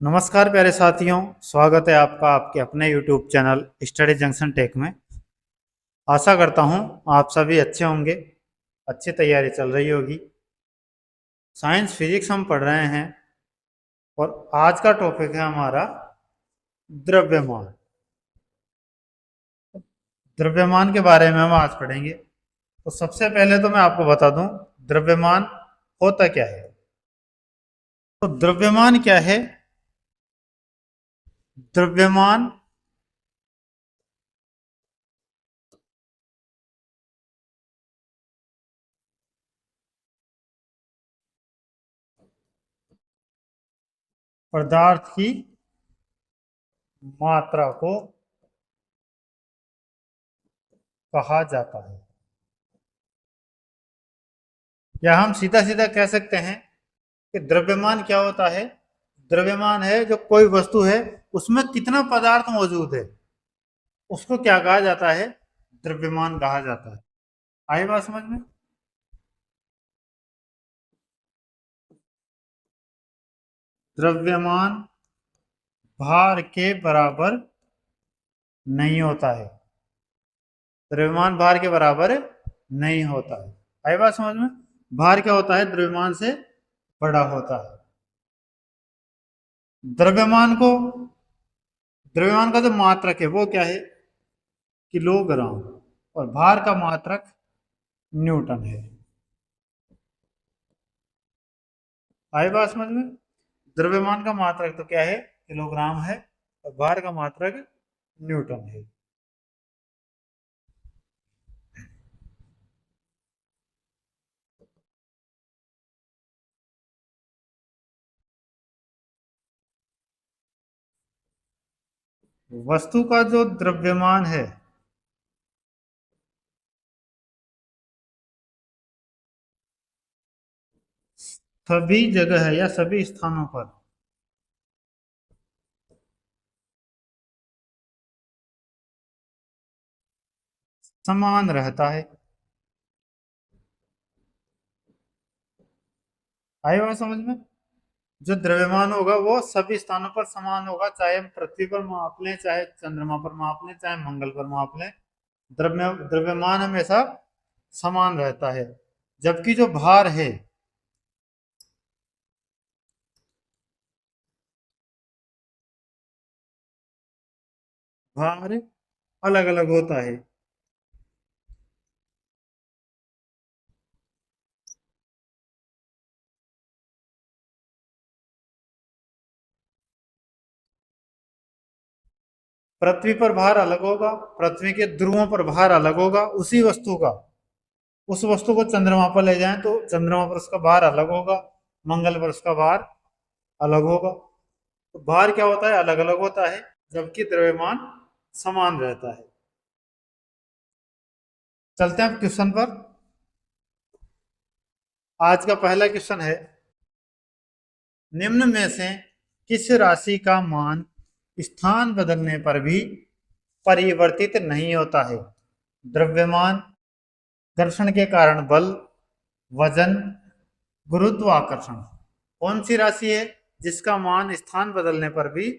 नमस्कार प्यारे साथियों, स्वागत है आपका आपके अपने YouTube channel study junction tech में। आशा करता हूं आप सभी अच्छे होंगे, अच्छी तैयारी चल रही होगी। साइंस फिजिक्स हम पढ़ रहे हैं और आज का टॉपिक है हमारा द्रव्यमान। द्रव्यमान के बारे में हम आज पढ़ेंगे। तो सबसे पहले तो मैं आपको बता दूं द्रव्यमान होता क्या है। तो द्रव्यमान क्या है? द्रव्यमान पदार्थ की मात्रा को कहा जाता है, या हम सीधा सीधा कह सकते हैं कि द्रव्यमान क्या होता है। द्रव्यमान है जो कोई वस्तु है उसमें कितना पदार्थ मौजूद है उसको क्या कहा जाता है? द्रव्यमान कहा जाता है। आई बात समझ में? द्रव्यमान भार के बराबर नहीं होता है। द्रव्यमान भार के बराबर नहीं होता है। आई बात समझ में? भार क्या होता है? द्रव्यमान से बड़ा होता है। द्रव्यमान को द्रव्यमान का जो मात्रक है वो क्या है? किलोग्राम। और भार का मात्रक न्यूटन है। आई बात समझ में? द्रव्यमान का मात्रक तो क्या है? किलोग्राम है। और भार का मात्रक न्यूटन है। वस्तु का जो द्रव्यमान है सभी जगह है या सभी स्थानों पर समान रहता है। आई बात समझ में? जो द्रव्यमान होगा वो सभी स्थानों पर समान होगा, चाहे हम पृथ्वी पर माप लें, चाहे चंद्रमा पर माप लें, चाहे मंगल पर माप लें। द्रव्यमान हमेशा समान रहता है। जबकि जो भार है भार अलग अलग होता है। पृथ्वी पर भार अलग होगा, पृथ्वी के ध्रुवों पर भार अलग होगा उसी वस्तु का। उस वस्तु को चंद्रमा पर ले जाएं तो चंद्रमा पर उसका भार अलग होगा, मंगल पर उसका भार अलग होगा। तो भार क्या होता है? अलग अलग होता है, जबकि द्रव्यमान समान रहता है। चलते हैं अब क्वेश्चन पर। आज का पहला क्वेश्चन है, निम्न में से किस राशि का मान स्थान बदलने पर भी परिवर्तित नहीं होता है? द्रव्यमान, घर्षण के कारण बल, वजन, गुरुत्वाकर्षण। कौन सी राशि है जिसका मान स्थान बदलने पर भी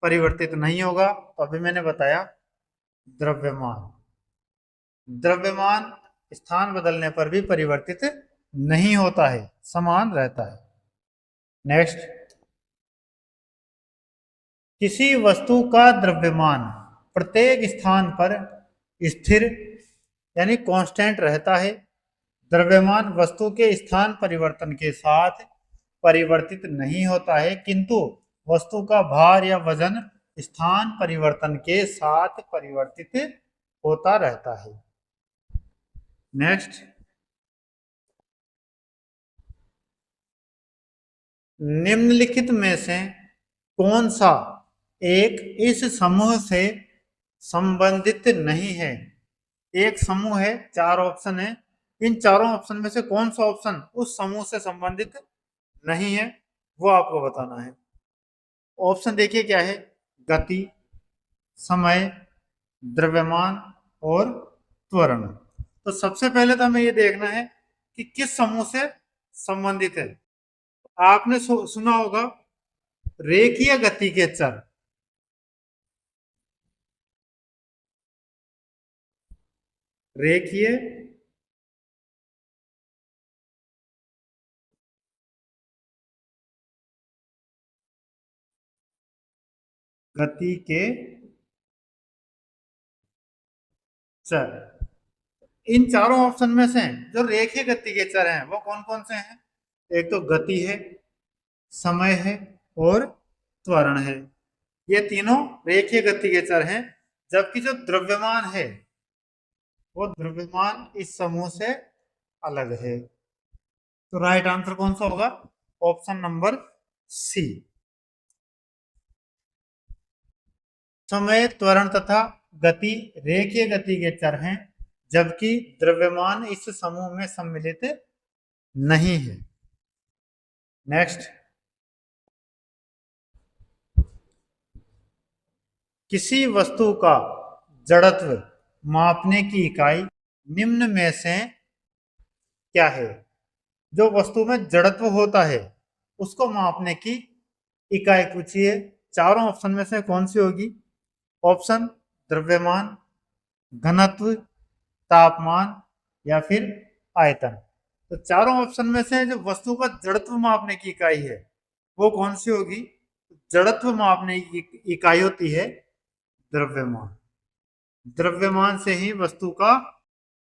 परिवर्तित नहीं होगा? तो अभी मैंने बताया द्रव्यमान। द्रव्यमान स्थान बदलने पर भी परिवर्तित नहीं होता है, समान रहता है। नेक्स्ट, किसी वस्तु का द्रव्यमान प्रत्येक स्थान पर स्थिर यानी कांस्टेंट रहता है। द्रव्यमान वस्तु के स्थान परिवर्तन के साथ परिवर्तित नहीं होता है, किंतु वस्तु का भार या वजन स्थान परिवर्तन के साथ परिवर्तित होता रहता है। नेक्स्ट, निम्नलिखित में से कौन सा एक इस समूह से संबंधित नहीं है? एक समूह है, चार ऑप्शन है, इन चारों ऑप्शन में से कौन सा ऑप्शन उस समूह से संबंधित नहीं है वो आपको बताना है। ऑप्शन देखिए क्या है? गति, समय, द्रव्यमान और त्वरण। तो सबसे पहले तो हमें ये देखना है कि किस समूह से संबंधित है। आपने सुना होगा रेखीय गति के चर, रेखीय गति के चर, इन चारों ऑप्शन में से जो रेखीय गति के चर हैं वो कौन कौन से हैं? एक तो गति है, समय है और त्वरण है। ये तीनों रेखीय गति के चर हैं, जबकि जो द्रव्यमान है वो द्रव्यमान इस समूह से अलग है। तो राइट आंसर कौन सा होगा? Option number C. समय, त्वरण तथा गति रेखीय गति के चर हैं, जबकि द्रव्यमान इस समूह में सम्मिलित नहीं है। नेक्स्ट, किसी वस्तु का जड़त्व मापने की इकाई निम्न में से क्या है? जो वस्तु में जड़त्व होता है उसको मापने की इकाई पूछिए। चारों ऑप्शन में से कौन सी होगी? ऑप्शन द्रव्यमान, घनत्व, तापमान या फिर आयतन। तो चारों ऑप्शन में से जो वस्तु का जड़त्व मापने की इकाई है वो कौन सी होगी? जड़त्व मापने की इकाई होती है द्रव्यमान। द्रव्यमान से ही वस्तु का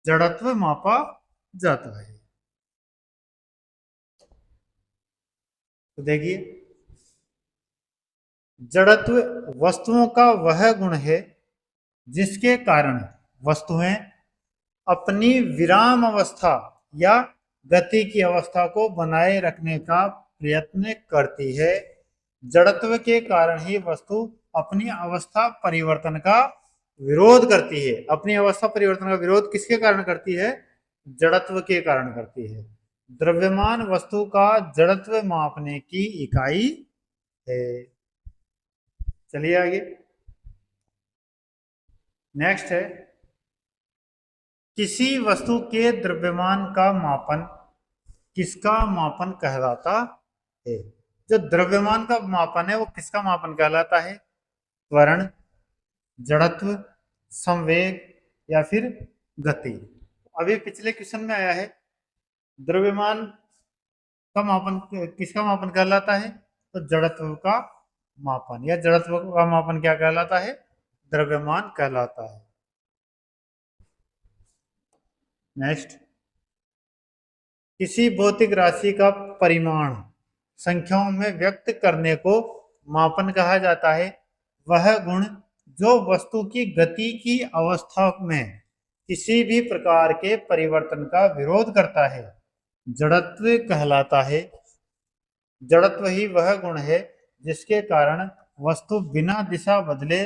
जड़त्व मापा जाता है। तो देखिए, जड़त्व वस्तुओं का वह गुण है जिसके कारण वस्तुएं अपनी विराम अवस्था या गति की अवस्था को बनाए रखने का प्रयत्न करती है। जड़त्व के कारण ही वस्तु अपनी अवस्था परिवर्तन का विरोध करती है। अपनी अवस्था परिवर्तन का विरोध किसके कारण करती है? जड़त्व के कारण करती है। द्रव्यमान वस्तु का जड़त्व मापने की इकाई है। चलिए आगे, नेक्स्ट है, किसी वस्तु के द्रव्यमान का मापन किसका मापन कहलाता है? जो द्रव्यमान का मापन है वो किसका मापन कहलाता है? त्वरण, जड़त्व, संवेग या फिर गति। अभी पिछले क्वेश्चन में आया है, द्रव्यमान का मापन किसका मापन कहलाता है? तो जड़त्व का मापन, या जड़त्व का मापन क्या कहलाता है? द्रव्यमान कहलाता है। नेक्स्ट, किसी भौतिक राशि का परिमाण संख्याओं में व्यक्त करने को मापन कहा जाता है। वह गुण जो वस्तु की गति की अवस्था में किसी भी प्रकार के परिवर्तन का विरोध करता है जड़त्व कहलाता है। जड़त्व ही वह गुण है जिसके कारण वस्तु बिना दिशा बदले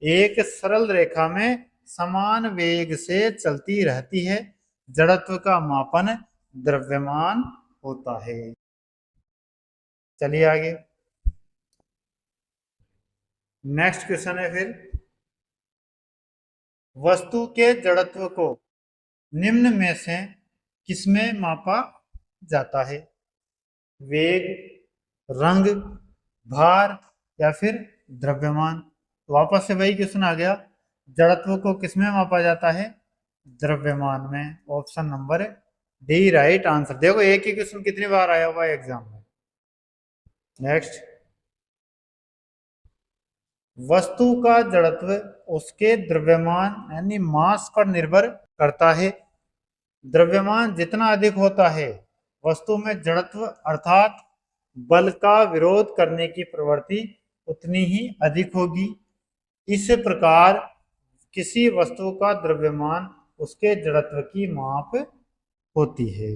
एक सरल रेखा में समान वेग से चलती रहती है। जड़त्व का मापन द्रव्यमान होता है। चलिए आगे, नेक्स्ट क्वेश्चन है फिर, वस्तु के जड़त्व को निम्न में से किसमें मापा जाता है? वेग, रंग, भार या फिर द्रव्यमान। तो वापस से वही क्वेश्चन आ गया, जड़त्व को किसमें मापा जाता है? द्रव्यमान में। Option number D right answer. देखो एक ही क्वेश्चन कितनी बार आया हुआ है एग्जाम में। नेक्स्ट, वस्तु का जड़त्व उसके द्रव्यमान यानी मास पर निर्भर करता है। द्रव्यमान जितना अधिक होता है वस्तु में जड़त्व अर्थात बल का विरोध करने की प्रवृत्ति उतनी ही अधिक होगी। इस प्रकार किसी वस्तु का द्रव्यमान उसके जड़त्व की माप होती है।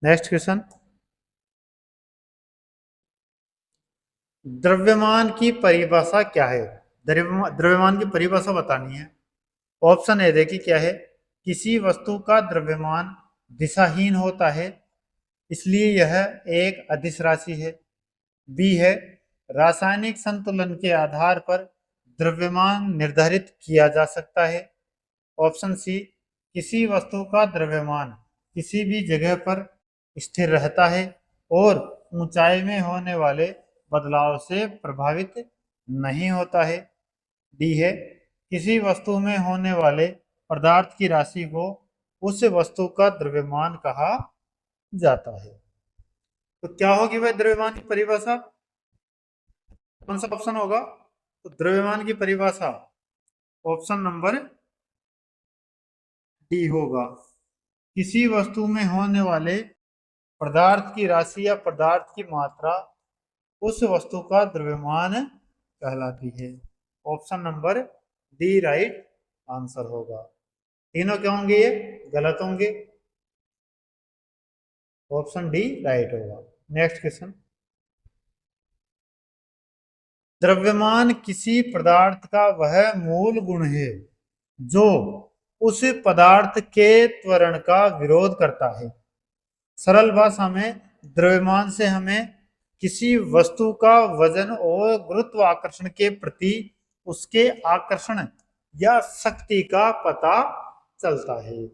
नेक्स्ट क्वेश्चन, द्रव्यमान की परिभाषा क्या है? द्रव्यमान की परिभाषा बतानी है। ऑप्शन ए देखिए क्या है, किसी वस्तु का द्रव्यमान दिशाहीन होता है इसलिए यह एक अदिश राशि है। बी है, रासायनिक संतुलन के आधार पर द्रव्यमान निर्धारित किया जा सकता है। ऑप्शन सी, किसी वस्तु का द्रव्यमान किसी भी जगह पर स्थिर रहता है और ऊंचाई में होने वाले बदलाव से प्रभावित नहीं होता है। डी है, किसी वस्तु में होने वाले पदार्थ की राशि को उस वस्तु का द्रव्यमान कहा जाता है। तो क्या होगी भाई द्रव्यमान की परिभाषा? कौन सा ऑप्शन होगा? तो द्रव्यमान की परिभाषा ऑप्शन नंबर डी होगा। किसी वस्तु में होने वाले पदार्थ की राशि या पदार्थ की मात्रा उस वस्तु का द्रव्यमान कहलाती है। Option number D right answer होगा। तीनों क्या होंगे? ये गलत होंगे। ऑप्शन डी राइट होगा। नेक्स्ट क्वेश्चन, द्रव्यमान किसी पदार्थ का वह मूल गुण है जो उस पदार्थ के त्वरण का विरोध करता है। सरल भाषा में द्रव्यमान से हमें किसी वस्तु का वजन और गुरुत्वाकर्षण के प्रति उसके आकर्षण या शक्ति का पता चलता है।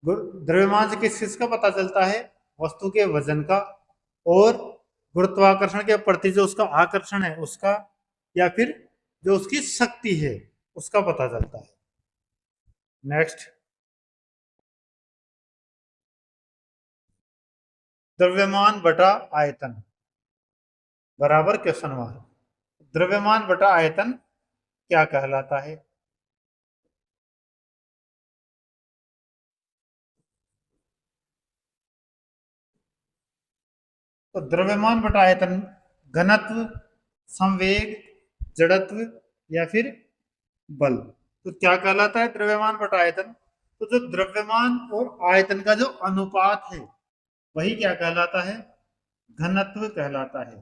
द्रव्यमान से किस चीज का पता चलता है? वस्तु के वजन का और गुरुत्वाकर्षण के प्रति जो उसका आकर्षण है उसका, या फिर जो उसकी शक्ति है उसका पता चलता है। नेक्स्ट, द्रव्यमान बटा आयतन बराबर क्वेश्चन मार्क। द्रव्यमान बटा आयतन क्या कहलाता है? तो द्रव्यमान बटा आयतन घनत्व, संवेग, जड़त्व या फिर बल। तो क्या कहलाता है द्रव्यमान बटा आयतन? तो जो द्रव्यमान और आयतन का जो अनुपात है वही क्या कहलाता है? घनत्व कहलाता है।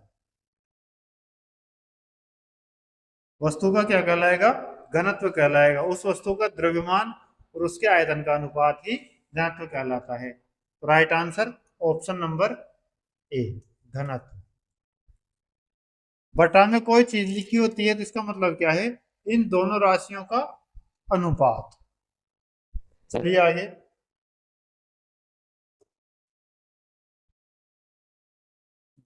वस्तु का क्या कहलाएगा? घनत्व कहलाएगा। उस वस्तु का द्रव्यमान और उसके आयतन का अनुपात ही घनत्व कहलाता है। तो right answer option number A, घनत्व। बटा में कोई चीज लिखी होती है तो इसका मतलब क्या है? इन दोनों राशियों का अनुपात। चलिए आगे,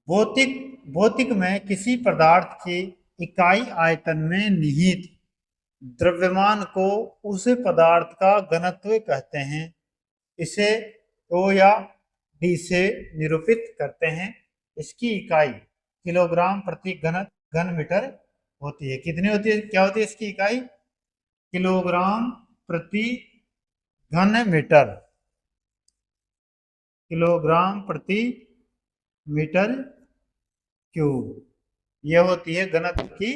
भौतिक भौतिक में किसी पदार्थ की इकाई आयतन में निहित द्रव्यमान को उस पदार्थ का घनत्व कहते हैं। इसे ओ या डी से निरूपित करते हैं। इसकी इकाई किलोग्राम प्रति घन मीटर होती है। कितनी होती है? क्या होती है इसकी इकाई? किलोग्राम प्रति घन मीटर। किलोग्राम प्रति मीटर क्यूब। यह होती है घनत्व की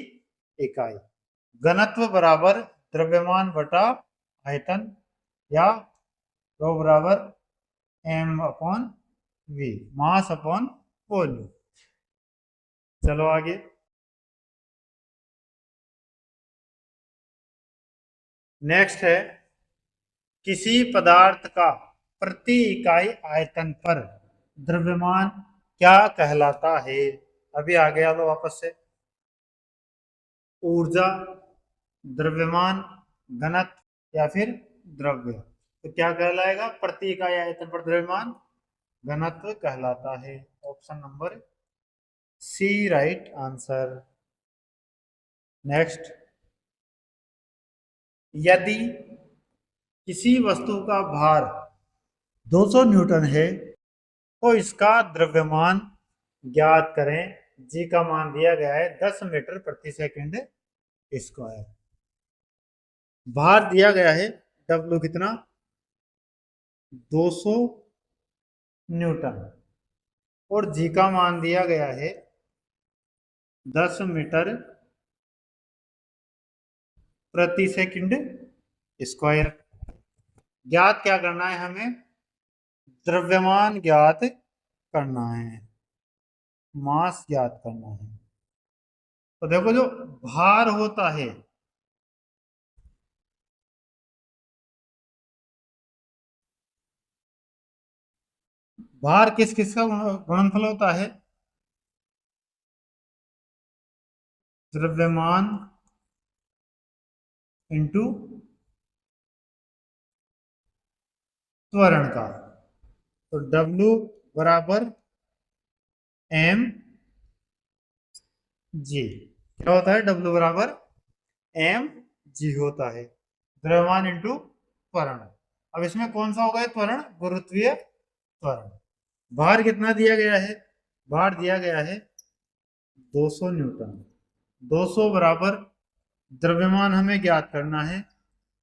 इकाई। घनत्व बराबर द्रव्यमान बटा आयतन या रो बराबर M upon V, mass upon volume. चलो आगे, नेक्स्ट है, किसी पदार्थ का प्रति इकाई आयतन पर द्रव्यमान क्या कहलाता है? अभी आ गया लो वापस से। ऊर्जा, द्रव्यमान, घनत्व या फिर द्रव्य। तो क्या कहलाएगा? प्रति इकाई आयतन पर द्रव्यमान घनत्व कहलाता है। Option number C right answer. Next, यदि किसी वस्तु का भार 200 न्यूटन है तो इसका द्रव्यमान ज्ञात करें। जी का मान दिया गया है 10 मीटर प्रति सेकंड स्क्वायर। भार दिया गया है डब्ल्यू कितना? 200 न्यूटन। और जी का मान दिया गया है 10 मीटर प्रति सेकंड स्क्वायर। ज्ञात क्या करना है हमें? द्रव्यमान ज्ञात करना है, मास ज्ञात करना है। तो देखो जो भार होता है भार किस किस का गुणनफल होता है? द्रव्यमान इंटू त्वरण का। तो W बराबर एम जी। क्या होता है? डब्ल्यू बराबर एम जी होता है, द्रव्यमान इंटू त्वरण। अब इसमें कौन सा होगा? त्वरण, गुरुत्वीय त्वरण। भार कितना दिया गया है? भार दिया गया है 200 न्यूटन। 200 बराबर द्रव्यमान हमें ज्ञात करना है,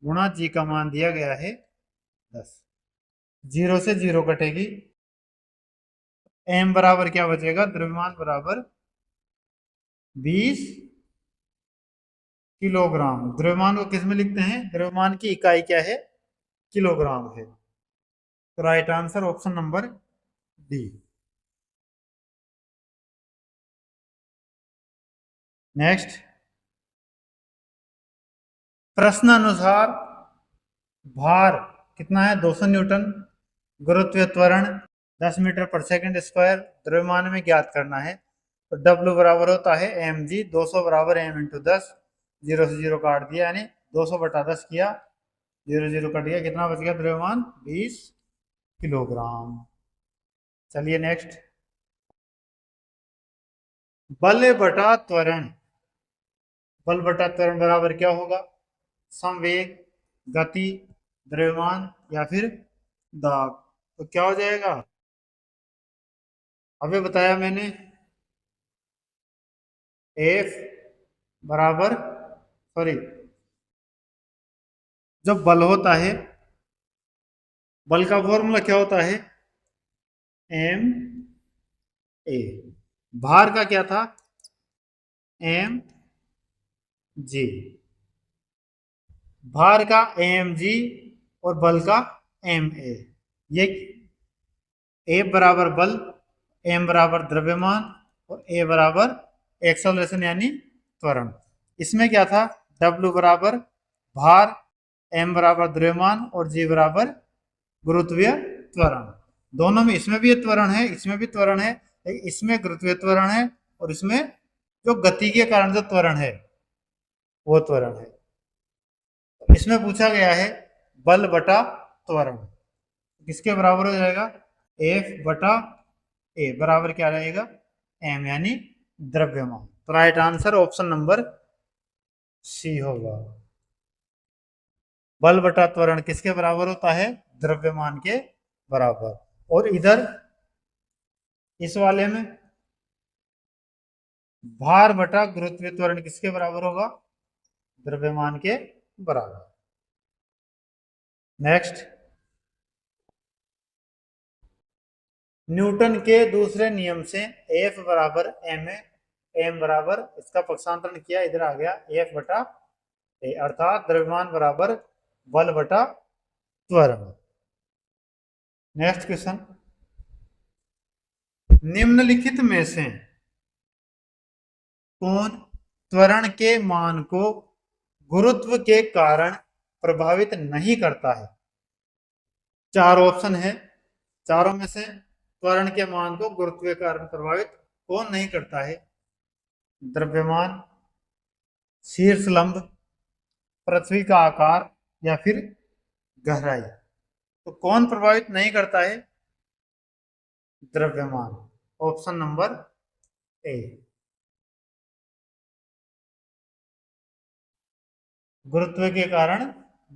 गुणा जी का मान दिया गया है 10। जीरो से जीरो कटेगी, एम बराबर क्या बचेगा? द्रव्यमान बराबर 20 किलोग्राम। द्रव्यमान को किस में लिखते हैं? द्रव्यमान की इकाई क्या है? किलोग्राम है। तो right answer option number D. Next, प्रश्न अनुसार भार कितना है? 200 न्यूटन, गुरुत्वीय त्वरण 10 मीटर पर सेकंड स्क्वायर, द्रव्यमान में ज्ञात करना है। तो डब्ल्यू बराबर होता है एम जी। 200 बराबर एम इंटू 10, जीरो से जीरो काट दिया, यानी 200 बटा 10 किया, जीरो जीरो कट गया, कितना बच गया? द्रव्यमान 20 किलोग्राम। चलिए नेक्स्ट, बल बटा त्वरण। बल बटा त्वरण बराबर क्या होगा? संवेग, गति, द्रव्यमान या फिर दाब। तो क्या हो जाएगा? अभी बताया मैंने, एफ बराबर, सॉरी, जब बल होता है, बल का फॉर्मूला क्या होता है? M A. भार का क्या था? M G. भार का एम जी और बल का एम ए। ये ए बराबर बल, एम बराबर द्रव्यमान और ए बराबर एक्सेलरेशन यानी त्वरण। इसमें क्या था? डब्ल्यू बराबर भार, एम बराबर द्रव्यमान और जी बराबर गुरुत्वीय त्वरण। दोनों में, इसमें भी त्वरण है, इसमें भी त्वरण है, लेकिन इसमें गुरुत्वीय त्वरण है और इसमें जो गति के कारण जो त्वरण है वो त्वरण है। इसमें पूछा गया है बल बटा त्वरण, किसके बराबर हो जाएगा? एफ बटा ए बराबर क्या रहेगा? एम यानी द्रव्यमान। तो right answer option number C होगा। बल बटा त्वरण किसके बराबर होता है? द्रव्यमान के बराबर। और इधर इस वाले में भार बटा गुरुत्वीय त्वरण किसके बराबर होगा? द्रव्यमान के बराबर। नेक्स्ट, न्यूटन के दूसरे नियम से एफ बराबर एम ए, एम बराबर, इसका पक्षांतरण किया, इधर आ गया एफ बटा ए, अर्थात द्रव्यमान बराबर बल बटा त्वरण। नेक्स्ट क्वेश्चन, निम्नलिखित में से कौन त्वरण के मान को गुरुत्व के कारण प्रभावित नहीं करता है? चार ऑप्शन है, चारों में से त्वरण के मान को गुरुत्व के कारण प्रभावित कौन नहीं करता है? द्रव्यमान, शीर्ष लंब, पृथ्वी का आकार या फिर गहराई। तो कौन प्रभावित नहीं करता है? द्रव्यमान, ऑप्शन नंबर ए। गुरुत्व के कारण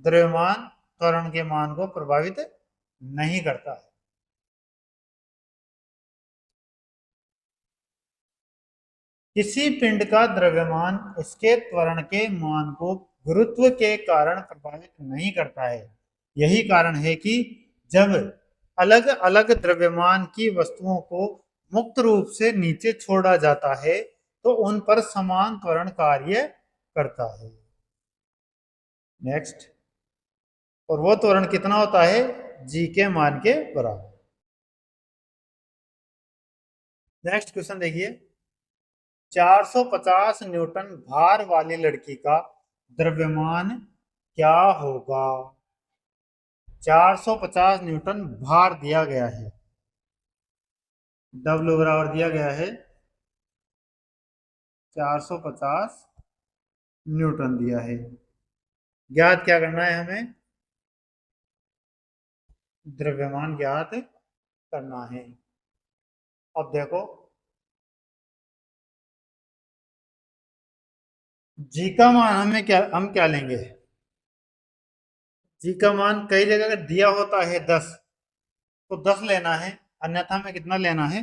द्रव्यमान त्वरण के मान को प्रभावित नहीं करता है। किसी पिंड का द्रव्यमान इसके त्वरण के मान को गुरुत्व के कारण प्रभावित नहीं करता है। यही कारण है कि जब अलग अलग द्रव्यमान की वस्तुओं को मुक्त रूप से नीचे छोड़ा जाता है तो उन पर समान त्वरण कार्य करता है। नेक्स्ट, और वो त्वरण कितना होता है? जी के मान के बराबर। नेक्स्ट क्वेश्चन देखिए, 450 न्यूटन भार वाली लड़की का द्रव्यमान क्या होगा? 450 न्यूटन भार दिया गया है, डब्ल्यू बराबर दिया गया है 450 न्यूटन दिया है। ज्ञात क्या करना है हमें? द्रव्यमान ज्ञात करना है। अब देखो, जी का मान हम क्या लेंगे? जी का मान कई जगह अगर दिया होता है 10, तो 10 लेना है, अन्यथा हमें कितना लेना है?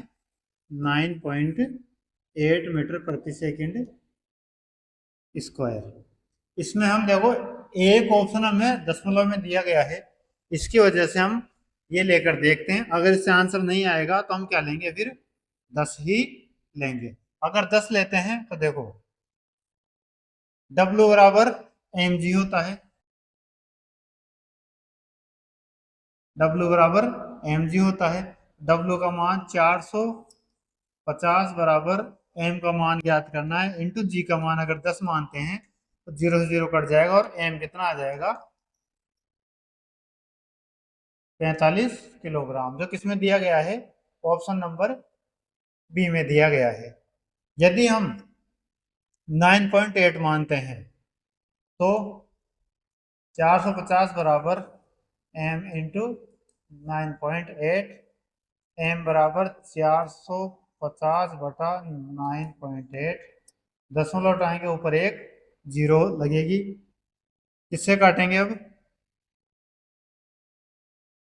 9.8 मीटर प्रति सेकंड स्क्वायर। इसमें हम देखो, एक ऑप्शन हमें दशमलव में दिया गया है, इसकी वजह से हम ये लेकर देखते हैं। अगर इससे आंसर नहीं आएगा तो हम क्या लेंगे फिर? 10 ही लेंगे। अगर 10 लेते हैं तो देखो, W बराबर mg होता है। W बराबर mg होता है। W का मान 450 बराबर m का मान ज्ञात करना है, इंटू जी का मान अगर 10 मानते हैं तो 0 से 0 कट जाएगा और m कितना आ जाएगा? 45 किलोग्राम, जो किसमें दिया गया है? ऑप्शन नंबर बी में दिया गया है। यदि हम 9.8 मानते हैं तो 450 बराबर m इंटू 9.8, m बराबर 450 बटा 9.8, दशमलव हटाएंगे ऊपर एक जीरो लगेगी। किससे काटेंगे अब?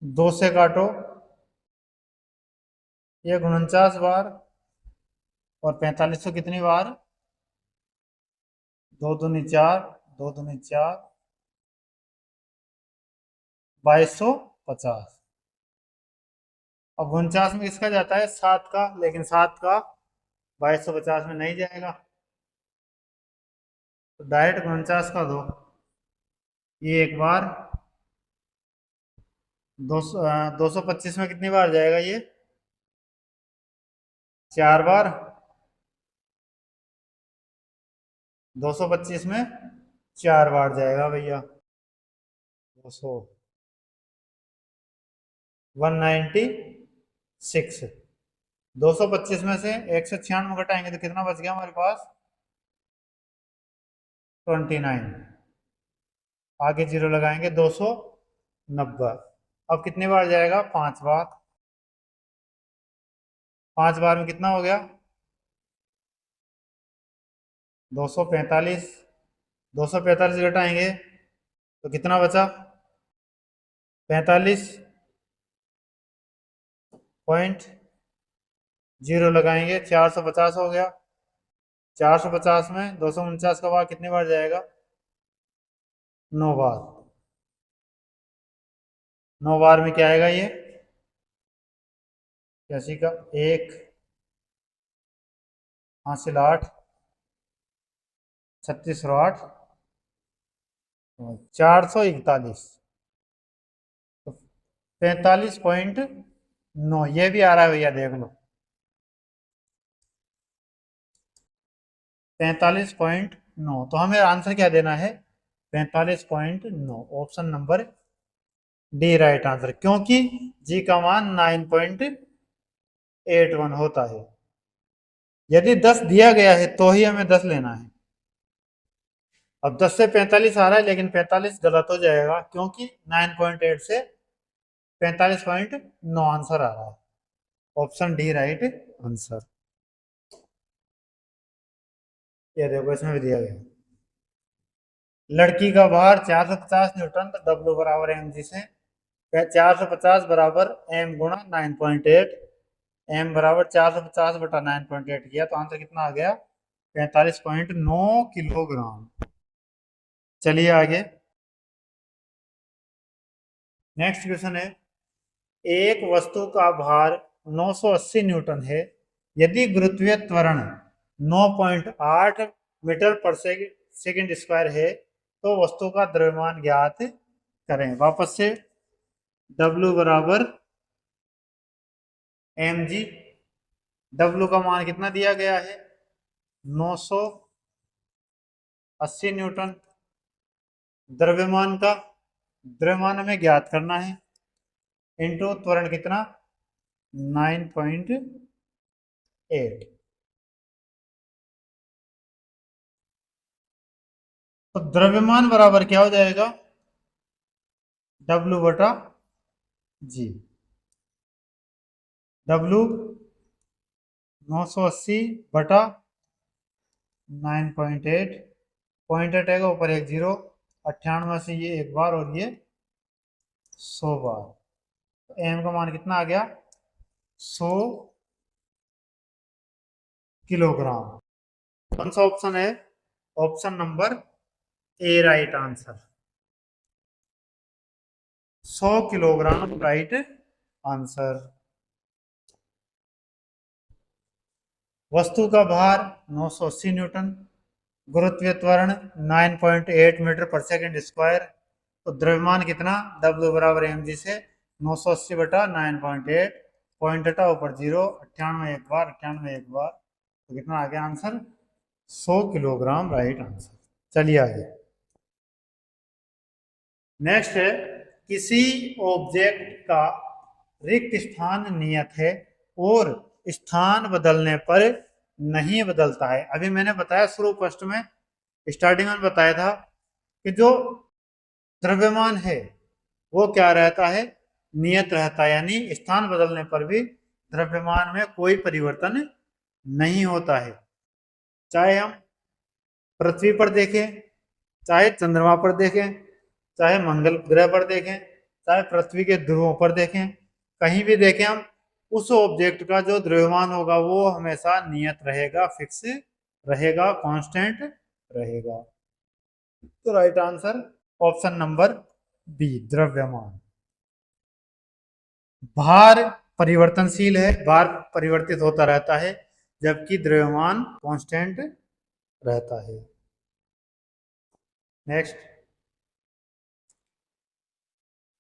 2 से काटो, ये 49 बार, और 4500 कितनी बार? 2 दूनी 4, 2 दूनी 4, 2250। अब 49 में किसका जाता है? 7 का, लेकिन 7 का 2250 में नहीं जाएगा, तो डायरेक्ट 49 का दो। ये एक बार, 225 में कितनी बार जाएगा ये? 4 बार। 225 में 4 बार जाएगा भैया। 200, 196। 225 में से 196 घटाएंगे तो कितना बच गया हमारे पास? 29। आगे जीरो लगाएंगे, 290। अब कितनी बार जाएगा? 5 बार। 5 बार में कितना हो गया? 245। 245 घटाएंगे तो कितना बचा? 45.0 लगाएंगे, 450 हो गया। 450 में 249 का बार कितनी बार जाएगा? 9 बार। 9 बार में क्या आएगा ये? 81 का 1, हासिल 8, 36 और 8, 441। तो 45.9 ये भी आ रहा है भैया, देख लो। 45.9, तो हमें आंसर क्या देना है? 45.9, option number D right answer, क्योंकि जी का मान 9.81 होता है। यदि 10 दिया गया है तो ही हमें 10 लेना है। अब 10 से 45 आ रहा है, लेकिन 45 गलत हो जाएगा, क्योंकि 9.8 से 45.9 आंसर आ रहा है। Option D right answer. ये देखो, इसमें भी दिया गया, लड़की का भार 450 न्यूटन, तो डब्ल्यू बराबर एम जी से 450 बराबर एम गुणा 9.8, एम बराबर 450 बटा 9.8 किया तो आंसर कितना आ गया? 45.9 किलोग्राम। चलिए आगे, नेक्स्ट क्वेश्चन है, एक वस्तु का भार 980 न्यूटन है, यदि गुरुत्वीय त्वरण 9.8 मीटर पर सेकंड स्क्वायर है, तो वस्तु का द्रव्यमान ज्ञात करें। वापस से, W बराबर mg, W का मान कितना दिया गया है? 980 न्यूटन। द्रव्यमान हमें ज्ञात करना है, इंटू त्वरण कितना? 9.8। तो द्रव्यमान बराबर क्या हो जाएगा? W बटा जी। W 980 बटा 9.8, पॉइंट हटेगा, ऊपर एक जीरो, 98 से ये एक बार और ये 100 बार। तो एम का मान कितना आ गया? 100 किलोग्राम। कौन सा ऑप्शन है? Option number A right answer, 100 kilogram right answer. वस्तु का भार 980 न्यूटन, गुरुत्वीय त्वरण 9.8 मीटर पर सेकंड स्क्वायर। तो द्रव्यमान कितना? W बराबर mg से 980 बटा 9.8, पॉइंट हटा ऊपर जीरो, 98 एक बार, 98 एक बार, तो कितना आ गया आंसर? 100 kilogram right answer. चलिए आगे। नेक्स्ट है, किसी ऑब्जेक्ट का रिक्त स्थान नियत है और स्थान बदलने पर नहीं बदलता है। अभी मैंने बताया शुरू फर्स्ट में, स्टार्टिंग में बताया था कि जो द्रव्यमान है वो क्या रहता है? नियत रहता है, यानी स्थान बदलने पर भी द्रव्यमान में कोई परिवर्तन नहीं होता है। चाहे हम पृथ्वी पर देखें, चाहे चंद्रमा पर देखें, चाहे मंगल ग्रह पर देखें, चाहे पृथ्वी के ध्रुवों पर देखें, कहीं भी देखें हम, उस ऑब्जेक्ट का जो द्रव्यमान होगा वो हमेशा नियत रहेगा, फिक्स रहेगा, कांस्टेंट रहेगा। तो right answer option number B, द्रव्यमान। भार परिवर्तनशील है, भार परिवर्तित होता रहता है, जबकि द्रव्यमान कांस्टेंट रहता है। नेक्स्ट,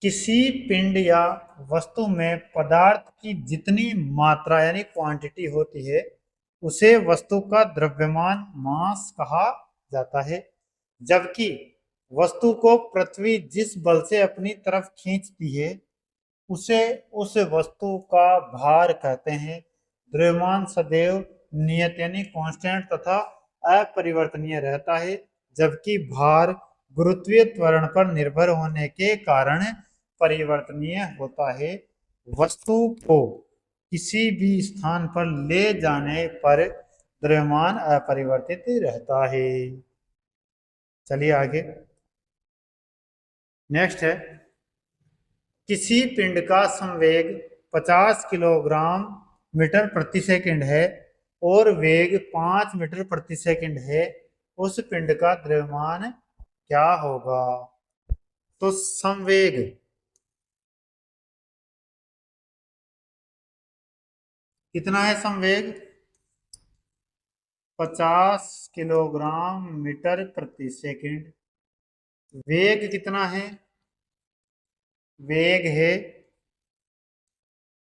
किसी पिंड या वस्तु में पदार्थ की जितनी मात्रा यानी क्वांटिटी होती है उसे वस्तु का द्रव्यमान मास कहा जाता है। जबकि वस्तु को पृथ्वी जिस बल से अपनी तरफ खींचती है उसे उस वस्तु का भार कहते हैं। द्रव्यमान सदैव नियत यानी कांस्टेंट तथा अपरिवर्तनीय रहता है, जबकि भार गुरुत्वीय त्वरण पर निर्भर होने के कारण परिवर्तनीय होता है। वस्तु को किसी भी स्थान पर ले जाने पर द्रव्यमान अपरिवर्तित रहता है। चलिए आगे। नेक्स्ट है, किसी पिंड का संवेग 50 किलोग्राम मीटर प्रति सेकंड है और वेग 5 मीटर प्रति सेकंड है, उस पिंड का द्रव्यमान क्या होगा? तो संवेग कितना है? संवेग 50 किलोग्राम मीटर प्रति सेकंड। वेग कितना है? वेग है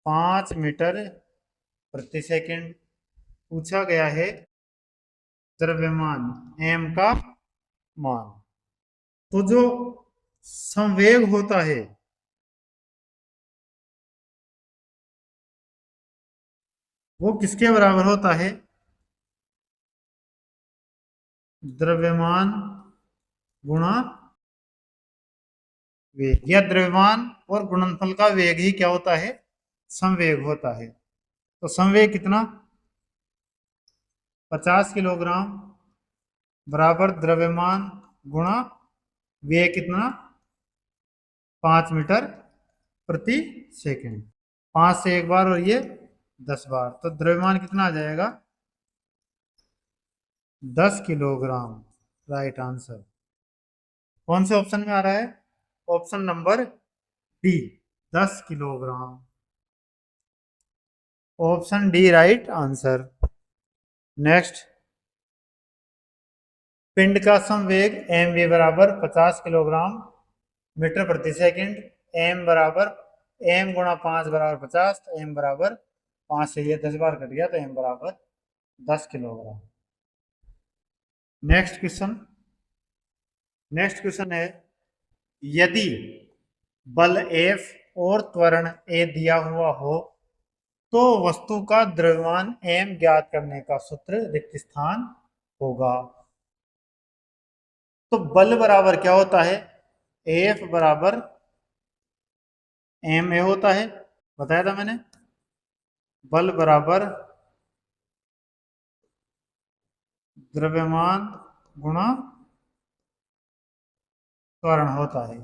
5 मीटर प्रति सेकंड। पूछा गया है द्रव्यमान m का मान। तो जो संवेग होता है वो किसके बराबर होता है? द्रव्यमान गुणा वेग, या द्रव्यमान और गुणनफल का वेग ही क्या होता है? संवेग होता है। तो संवेग कितना? 50 किलोग्राम बराबर द्रव्यमान गुणा वेग कितना? 5 मीटर प्रति सेकंड। 5 से एक बार और ये 10 बार, तो द्रव्यमान कितना आ जाएगा? 10 किलोग्राम। राइट आंसर कौन से ऑप्शन में आ रहा है? Option number D, 10 kilogram. Option D right answer. Next, पिंड का संवेग एम वी बराबर 50 किलोग्राम मीटर प्रति सेकंड। एम बराबर एम गुणा 5 बराबर 50, तो एम बराबर 5 से ये 10 बार कट गया, तो एम बराबर 10 kilogram. Next question. Next question है, यदि बल F और त्वरण A दिया हुआ हो तो वस्तु का द्रव्यमान m ज्ञात करने का सूत्र रिक्त स्थान होगा। तो बल बराबर क्या होता है? F बराबर m a होता है, बताया था मैंने। बल बराबर द्रव्यमान गुणा त्वरण होता है।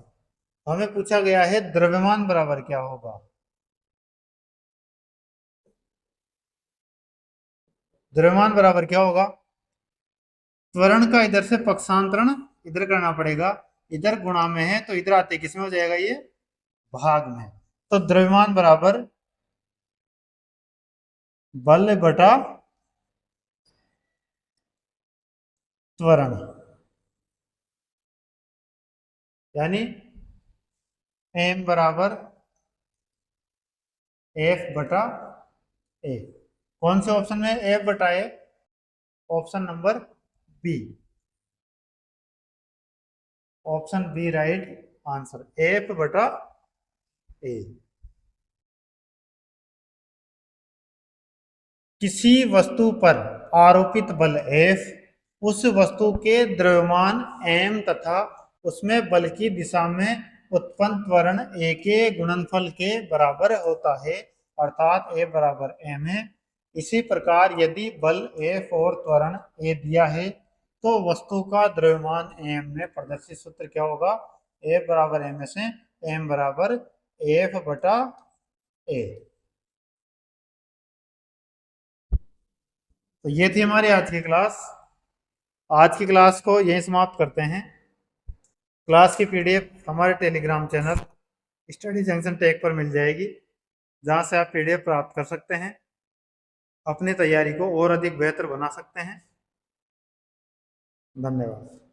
हमें पूछा गया है द्रव्यमान बराबर क्या होगा। द्रव्यमान बराबर क्या होगा, त्वरण का इधर से पक्षांतरण इधर करना पड़ेगा, इधर गुणा में है तो इधर आते किसमें हो जाएगा, ये भाग में। तो द्रव्यमान बराबर बल बटा त्वरण, यानी एम बराबर एफ बटा ए। कौन से ऑप्शन में एफ बटा A, option number B, option B right answer, F बटा ए। किसी वस्तु पर आरोपित बल F उस वस्तु के द्रव्यमान m तथा उसमें बल की दिशा में उत्पन्न त्वरण A के गुणनफल के बराबर होता है, अर्थात A बराबर m है। इसी प्रकार यदि बल F और त्वरण A दिया है तो वस्तु का द्रव्यमान m में प्रदर्शित सूत्र क्या होगा, F बराबर m से m बराबर F बटा A। तो ये थी हमारी आज की क्लास। आज की क्लास को यहीं समाप्त करते हैं। क्लास की पीडीएफ हमारे Telegram channel study junction tech पर मिल जाएगी, जहां से आप पीडीएफ प्राप्त कर सकते हैं, अपनी तैयारी को और अधिक बेहतर बना सकते हैं। धन्यवाद।